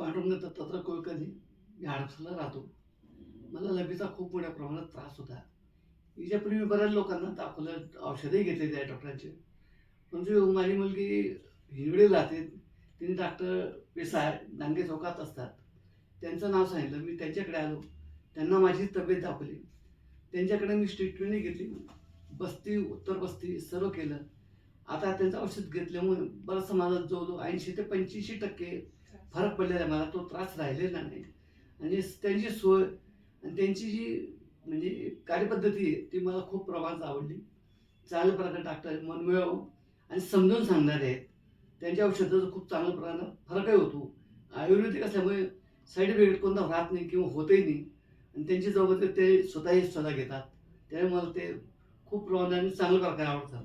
पांडुरंग दत्तात्रय कुलकर्णी. मी हडपसरला राहतो. मला लघवीचा खूप मोठ्या प्रमाणात त्रास होता. याच्यापूर्वी मी बऱ्याच लोकांना दाखवलं, औषधही घेतले त्या डॉक्टरांचे. परंतु माझी मुलगी हिंगडीला राहते. तिने डॉक्टर पेसाय डांगे चौकात असतात. त्यांचं नाव सांगितलं. मी त्यांच्याकडे आलो. त्यांना माझी तब्येत दाखवली. त्यांच्याकडे मी ट्रीटमेंटही घेतली. बस्ती, उत्तर बस्ती सर्व केलं. आता त्यांचं औषध घेतल्यामुळे बराचसा माझा जवळजवळ 80 ते 85% फरक पडलेला आहे. मला तो त्रास राहिलेला नाही. आणि त्यांची सोय आणि त्यांची जी म्हणजे कार्यपद्धती आहे ती मला खूप प्रमाणात आवडली. चांगल्या प्रकारे डॉक्टर मनमिळावू आणि समजावून सांगणारे आहेत. त्यांच्या औषधाचा खूप चांगल्या प्रमाणात फरकही होतो. आयुर्वेदिक असल्यामुळे साईड इफेक्ट कोणता राहत नाही किंवा होतही नाही. आणि त्यांची जबाबदारी ते स्वतःही सल्ला घेतात. त्यामुळे मला ते खूप प्रमाणात चांगल्या प्रकारे आवडतात.